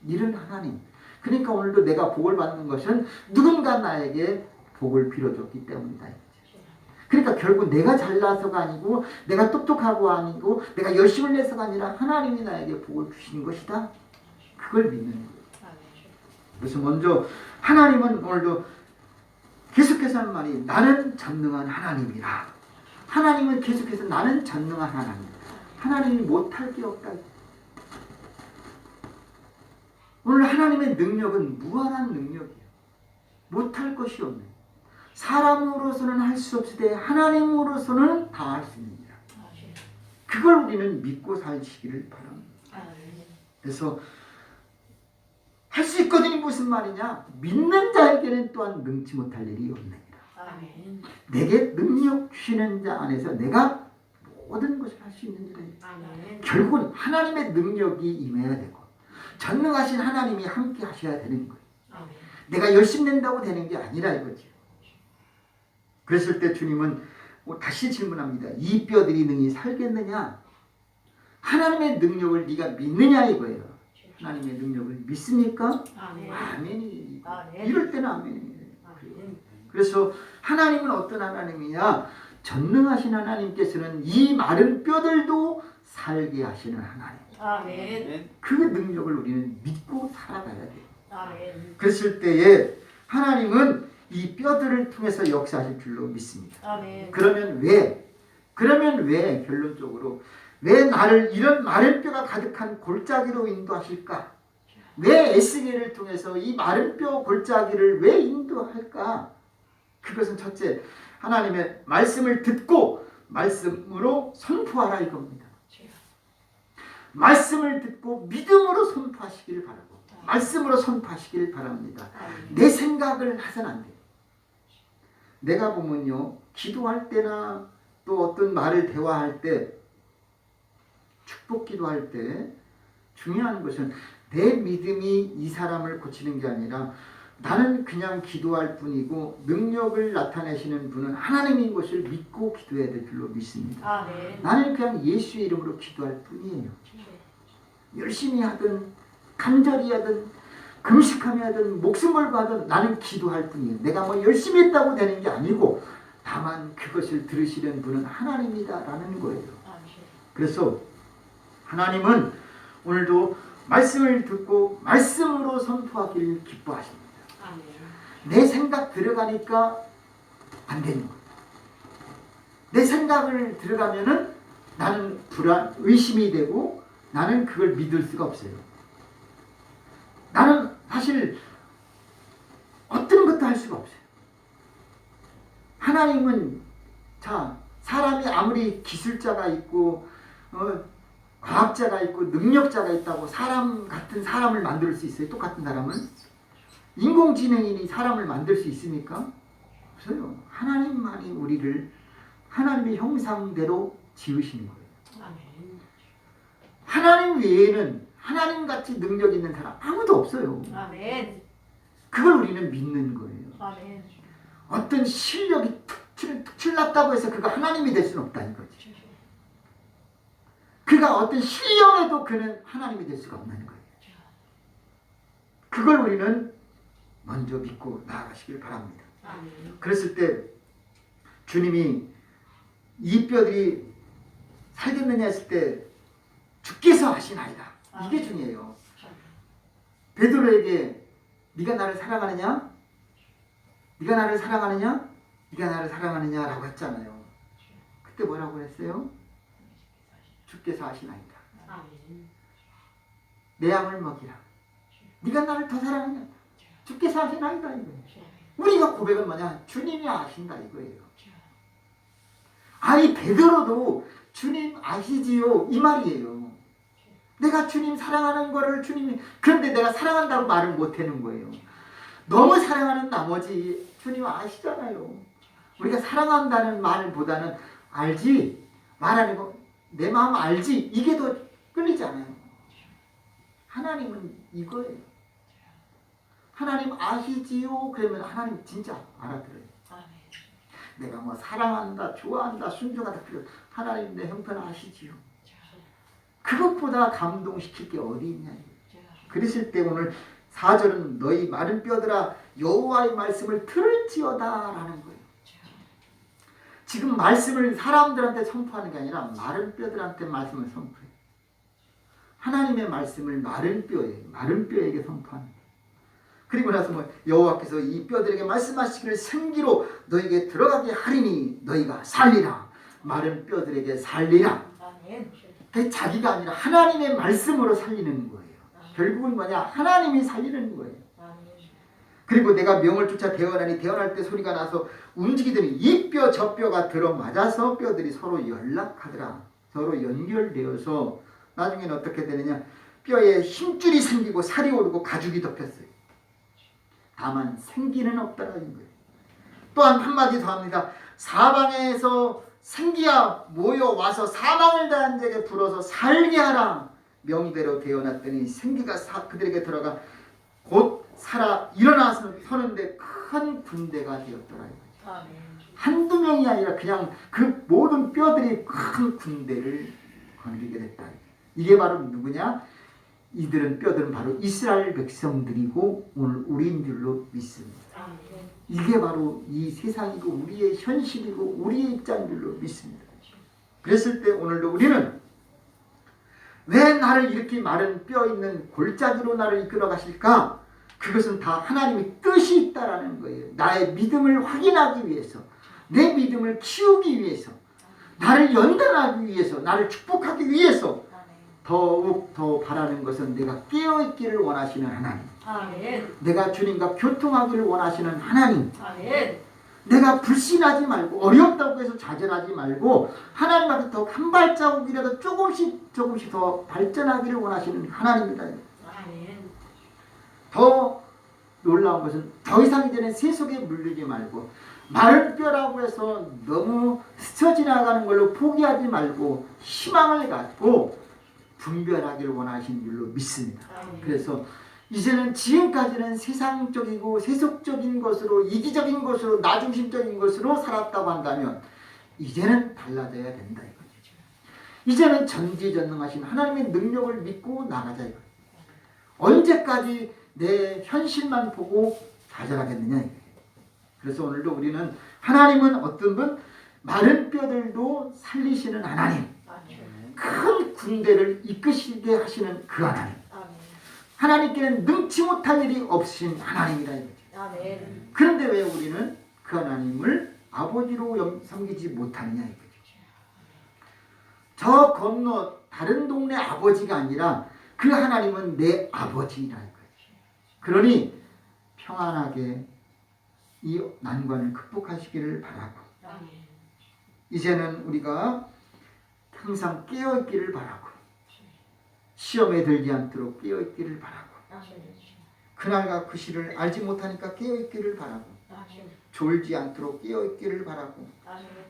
[SPEAKER 4] 이런 하나님. 그러니까 오늘도 내가 복을 받는 것은 누군가 나에게 복을 빌어줬기 때문이다. 그러니까 결국 내가 잘나서가 아니고 내가 똑똑하고 아니고 내가 열심을 내서가 아니라 하나님이 나에게 복을 주시는 것이다. 그걸 믿는 거예요. 그래서 먼저 하나님은 오늘도 계속해서 하는 말이 나는 전능한 하나님이라. 하나님은 계속해서 나는 전능한 하나님. 하나님이 못할 게 없다. 오늘 하나님의 능력은 무한한 능력이에요. 못할 것이 없네. 사람으로서는 할 수 없으되 하나님으로서는 다 할 수 있느니라. 그걸 우리는 믿고 살시기를 바랍니다. 그래서 할 수 있거든이 무슨 말이냐? 믿는 자에게는 또한 능치 못할 일이 없느니라. 내게 능력 주시는 자 안에서 내가 모든 것을 할 수 있는 줄이다. 결국은 하나님의 능력이 임해야 되고 전능하신 하나님이 함께 하셔야 되는 거예요. 내가 열심히 낸다고 되는 게 아니라 이거죠. 그랬을 때 주님은 다시 질문합니다. 이 뼈들이 능히 살겠느냐? 하나님의 능력을 네가 믿느냐 이거예요. 하나님의 능력을 믿습니까? 아멘이. 이럴 때는 아멘이에요. 그래서 하나님은 어떤 하나님이냐? 전능하신 하나님께서는 이 마른 뼈들도 살게 하시는 하나님.
[SPEAKER 2] 아멘.
[SPEAKER 4] 그 능력을 우리는 믿고 살아가야 돼요.
[SPEAKER 2] 아멘.
[SPEAKER 4] 그랬을 때에 하나님은 이 뼈들을 통해서 역사하실 줄로 믿습니다.
[SPEAKER 2] 아멘.
[SPEAKER 4] 그러면 왜 결론적으로 왜 나를 이런 마른 뼈가 가득한 골짜기로 인도하실까? 왜 에스겔을 통해서 이 마른 뼈 골짜기를 왜 인도할까? 그것은 첫째, 하나님의 말씀을 듣고 말씀으로 선포하라 이겁니다. 말씀을 듣고 믿음으로 선포하시기를 바라고 말씀으로 선포하시기를 바랍니다. 내 생각을 해서는 안 돼요. 내가 보면요, 기도할 때나 또 어떤 말을 대화할 때, 축복 기도할 때 중요한 것은 내 믿음이 이 사람을 고치는 게 아니라 나는 그냥 기도할 뿐이고 능력을 나타내시는 분은 하나님인 것을 믿고 기도해야 될 줄로 믿습니다. 나는 그냥 예수의 이름으로 기도할 뿐이에요. 열심히 하든 간절히 하든 금식하며 하든 목숨 걸고 하든 나는 기도할 뿐이에요. 내가 뭐 열심히 했다고 되는 게 아니고 다만 그것을 들으시는 분은 하나님이다라는 거예요. 그래서 하나님은 오늘도 말씀을 듣고 말씀으로 선포하기를 기뻐하십니다. 내 생각 들어가니까 안 되는 거예요. 내 생각을 들어가면은 나는 의심이 되고 나는 그걸 믿을 수가 없어요. 나는 사실 어떤 것도 할 수가 없어요. 하나님은 자 사람이 아무리 기술자가 있고 과학자가 있고 능력자가 있다고 사람 같은 사람을 만들 수 있어요? 똑같은 사람은? 인공지능인이 사람을 만들 수 있습니까? 없어요. 하나님만이 우리를 하나님의 형상대로 지으신 거예요. 하나님 외에는 하나님같이 능력 있는 사람 아무도 없어요.
[SPEAKER 2] 아멘.
[SPEAKER 4] 그걸 우리는 믿는 거예요.
[SPEAKER 2] 아멘.
[SPEAKER 4] 어떤 실력이 특출났다고 해서 그가 하나님이 될 수는 없다는 거지. 그가 어떤 신령에도 그는 하나님이 될 수가 없는 거예요. 그걸 우리는 먼저 믿고 나아가시길 바랍니다.
[SPEAKER 2] 아멘.
[SPEAKER 4] 그랬을 때 주님이 이 뼈들이 살겠느냐 했을 때 주께서 하시나이다. 이게 중요해요. 베드로에게 네가 나를 사랑하느냐? 네가 나를 사랑하느냐? 네가 나를 사랑하느냐라고 했잖아요. 그때 뭐라고 했어요? 주께서 하시나이다. 내 양을 먹이라. 네가 나를 더 사랑하냐? 주께서 하시나이다 이거예요. 우리가 고백은 뭐냐? 주님이 아신다 이거예요. 아니 베드로도 주님 아시지요 이 말이에요. 내가 주님 사랑하는 거를 주님이 그런데 내가 사랑한다고 말을 못하는 거예요. 너무 사랑하는 나머지 주님 아시잖아요. 우리가 사랑한다는 말보다는 알지 말하는 거 내 마음 알지 이게 더 끌리잖아요. 하나님은 이거예요. 하나님 아시지요? 그러면 하나님 진짜 알아들어요. 내가 뭐 사랑한다, 좋아한다, 순종한다 그래도 하나님 내 형편 아시지요? 그것보다 감동시킬 게 어디 있냐. 그러실 때 오늘 4절은 너희 마른 뼈들아 여호와의 말씀을 들을지어다 라는 거예요. 지금 말씀을 사람들한테 선포하는 게 아니라 마른 뼈들한테 말씀을 선포해요. 하나님의 말씀을 마른 뼈에게 선포하는 거예요. 그리고 나서 뭐 여호와께서 이 뼈들에게 말씀하시기를 생기로 너에게 들어가게 하리니 너희가 살리라. 마른 뼈들에게 살리라. 그게 자기가 아니라 하나님의 말씀으로 살리는 거예요. 결국은 뭐냐? 하나님이 살리는 거예요. 그리고 내가 명을 쫓아 대언하니 대언할 때 소리가 나서 움직이더니 이 뼈 저 뼈가 들어맞아서 뼈들이 서로 연락하더라. 서로 연결되어서 나중에는 어떻게 되느냐? 뼈에 힘줄이 생기고 살이 오르고 가죽이 덮였어요. 다만 생기는 없다는 거예요. 또한 한마디 더 합니다. 사방에서 생기야 모여와서 사망을 당한 자에게 불어서 살게 하라. 명대로 되어놨더니 생기가 그들에게 들어가 곧 살아 일어나서 서는데 큰 군대가 되었더라. 한두 명이 아니라 그냥 그 모든 뼈들이 큰 군대를 거느리게 됐다. 이게 바로 누구냐? 이들은 뼈들은 바로 이스라엘 백성들이고 오늘 우리인 줄로 믿습니다. 이게 바로 이 세상이고 우리의 현실이고 우리의 입장인 줄로 믿습니다. 그랬을 때 오늘도 우리는 왜 나를 이렇게 마른 뼈 있는 골짜기로 나를 이끌어 가실까? 그것은 다 하나님의 뜻이 있다라는 거예요. 나의 믿음을 확인하기 위해서, 내 믿음을 키우기 위해서, 나를 연단하기 위해서, 나를 축복하기 위해서 더욱 더 바라는 것은 내가 깨어있기를 원하시는 하나님.
[SPEAKER 2] 아멘.
[SPEAKER 4] 내가 주님과 교통하기를 원하시는 하나님.
[SPEAKER 2] 아멘.
[SPEAKER 4] 내가 불신하지 말고 어렵다고 해서 좌절하지 말고 하나님 앞에 더 한 발자국이라도 조금씩 더 발전하기를 원하시는 하나님이다.
[SPEAKER 2] 아멘.
[SPEAKER 4] 더 놀라운 것은 더 이상 이제는 세속에 물리지 말고 마른 뼈라고 해서 너무 스쳐 지나가는 걸로 포기하지 말고 희망을 갖고 분별하기를 원하시는 줄로 믿습니다. 그래서 이제는 지금까지는 세상적이고 세속적인 것으로 이기적인 것으로 나중심적인 것으로 살았다고 한다면 이제는 달라져야 된다 이거죠. 이제는 전지전능하신 하나님의 능력을 믿고 나가자 이거죠. 언제까지 내 현실만 보고 좌절하겠느냐 이거예요. 그래서 오늘도 우리는 하나님은 어떤 분 마른 뼈들도 살리시는 하나님, 큰 군대를 이끄시게 하시는 그 하나님, 하나님께는 능치 못할 일이 없으신 하나님이다 이거죠.
[SPEAKER 2] 아멘.
[SPEAKER 4] 그런데 왜 우리는 그 하나님을 아버지로 섬기지 못하느냐 이거죠. 저 건너 다른 동네 아버지가 아니라 그 하나님은 내 아버지라 이거죠. 그러니 평안하게 이 난관을 극복하시기를 바라고, 이제는 우리가 항상 깨어있기를 바라고, 시험에 들지 않도록 깨어있기를 바라고, 그날과 그 시를 알지 못하니까 깨어있기를 바라고, 졸지 않도록 깨어있기를 바라고,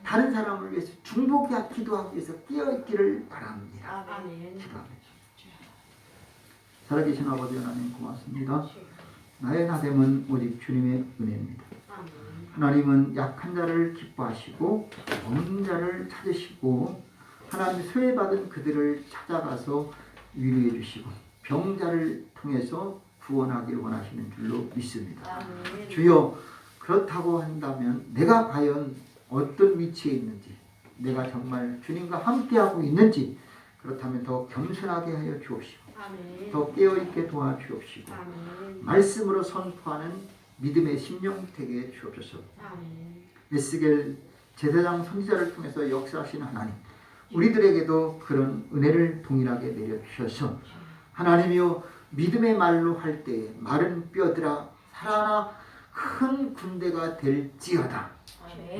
[SPEAKER 4] 다른 사람을 위해서 중보기 기도하기 위해서 깨어있기를 바랍니다. 기도합니다. 살아계신 아버지 하나님 고맙습니다. 나의 나됨은 오직 주님의 은혜입니다. 하나님은 약한 자를 기뻐하시고 없는 자를 찾으시고, 하나님 소외받은 그들을 찾아가서 위로해 주시고 병자를 통해서 구원하기를 원하시는 줄로 믿습니다. 주여, 그렇다고 한다면 내가 과연 어떤 위치에 있는지, 내가 정말 주님과 함께하고 있는지, 그렇다면 더 겸손하게 하여 주옵시고 더 깨어있게 도와주옵시고 말씀으로 선포하는 믿음의 심령 되게 주옵소서. 에스겔 제사장 선지자를 통해서 역사하신 하나님, 우리들에게도 그런 은혜를 동일하게 내려주셔서 하나님이여, 믿음의 말로 할 때에 마른 뼈들아 살아나 큰 군대가 될지어다.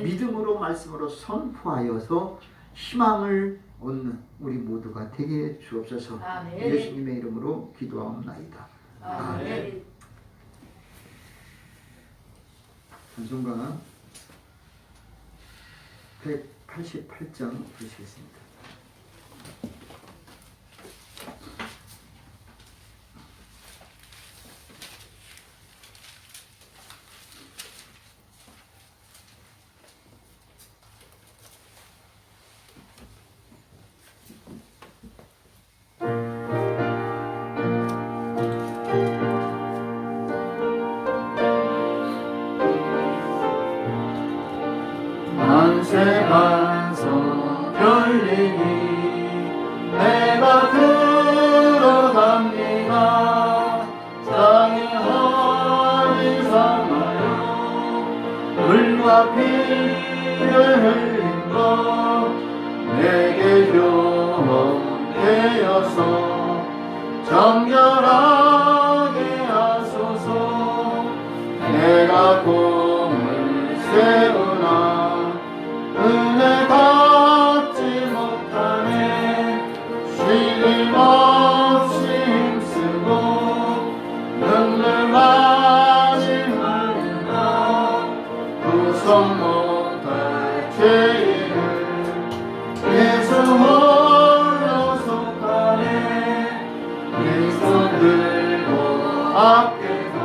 [SPEAKER 4] 믿음으로 말씀으로 선포하여서 희망을 얻는 우리 모두가 되게 주옵소서. 예수님의 이름으로 기도하옵나이다. 아멘. 찬송가 188장 보시겠습니다.
[SPEAKER 1] 만세반성 열리니 내가 들어갑니다. 땅의 허리 삼아요 물과 피를 흘린 것 내게 효험되어서 정결하게 하소서. 내가 꿈을 세우나 은혜 받지 못하네. 쉼없이 힘쓰고 눈물 많이 흘린다. 구성 못할 죄를 예수 홀로 속하네. 내 손 들고 앞에 가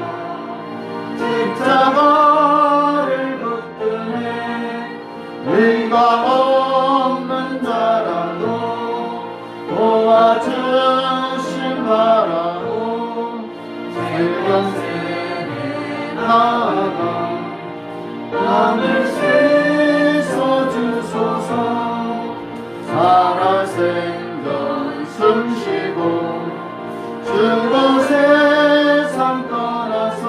[SPEAKER 1] 십자가를 붙드네. 의가 없는 자라도 도와주심 바라고 생명샘에 나아가 남을 씻어 주소서. 살아 생전 숨쉬고 주고 세상 떠나서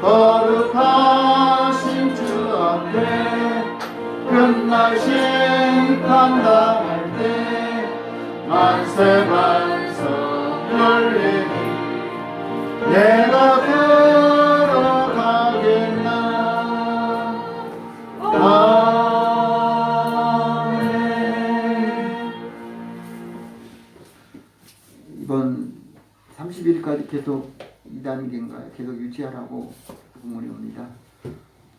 [SPEAKER 1] 거룩하신 주 앞에 끝날 심판당할 때 만세반성 열리니 내가 들어가겠나. 아멘.
[SPEAKER 4] 이번 30일까지 계속 2단계인가 계속 유지하라고 부문이 옵니다.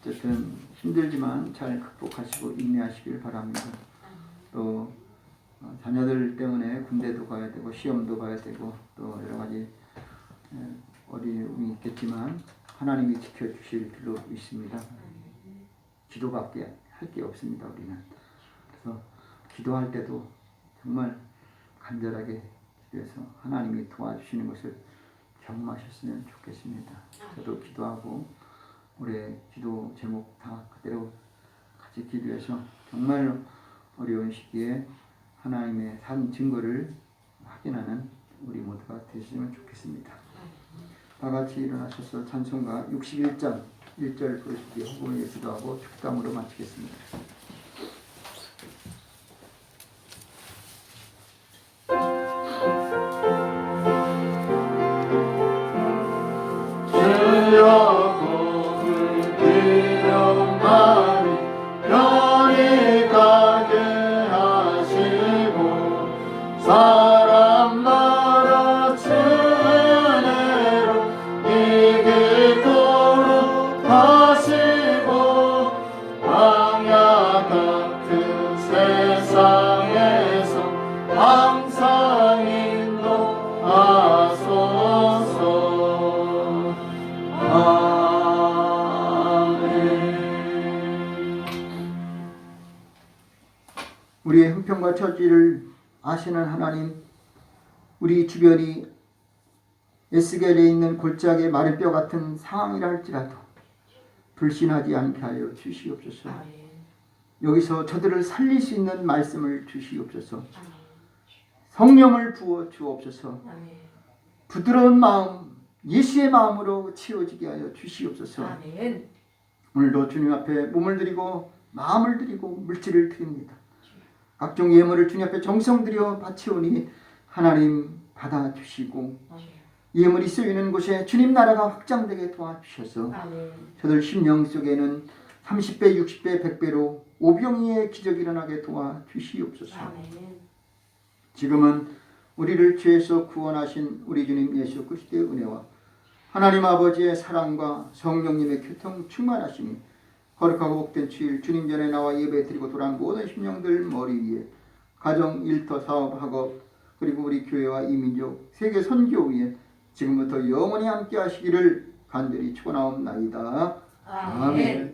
[SPEAKER 4] 어쨌든 힘들지만 잘 극복하시고 인내하시길 바랍니다. 또 자녀들 때문에 군대도 가야 되고 시험도 가야 되고 또 여러 가지 어려움이 있겠지만 하나님이 지켜주실 줄로 믿습니다. 기도밖에 할 게 없습니다. 우리는. 그래서 기도할 때도 정말 간절하게 기도해서 하나님이 도와주시는 것을 경험하셨으면 좋겠습니다. 저도 기도하고 올해 기도 제목 다 그대로 같이 기도해서 정말 어려운 시기에 하나님의 산 증거를 확인하는 우리 모두가 되시면 좋겠습니다. 다 같이 일어나셔서 찬송가 61장 1절 부르시기 호흡을 위해 기도하고 축담으로 마치겠습니다.
[SPEAKER 1] 주여 불비령만이 편히 가게 하시고 사람 나라 은혜로 이기도록 하시고 광야 같은 세상에서 항상 인도하소서. 아멘. 우리의 형편과 처지를 아시는 하나님, 우리 주변이 에스겔에 있는 골짜기의 마른 뼈 같은 상황이라 할지라도 불신하지 않게 하여 주시옵소서. 여기서 저들을 살릴 수 있는 말씀을 주시옵소서. 성령을 부어 주옵소서. 부드러운 마음, 예수의 마음으로 채워지게 하여 주시옵소서. 오늘도 주님 앞에 몸을 드리고 마음을 드리고 물질을 드립니다. 각종 예물을 주님 앞에 정성 들여 바치오니 하나님 받아주시고 예물이 쓰이는 곳에 주님 나라가 확장되게 도와주셔서 저들 심령 속에는 30배, 60배, 100배로 오병이의 기적이 일어나게 도와주시옵소서. 지금은 우리를 죄에서 구원하신 우리 주님 예수 그리스도의 은혜와 하나님 아버지의 사랑과 성령님의 교통 충만하심이 거룩하고 복된 주일 주님 전에 나와 예배 드리고 돌아온 모든 심령들 머리 위에 가정, 일터, 사업, 학업 그리고 우리 교회와 이민족, 세계 선교 위에 지금부터 영원히 함께 하시기를 간절히 축원하옵나이다. 아멘.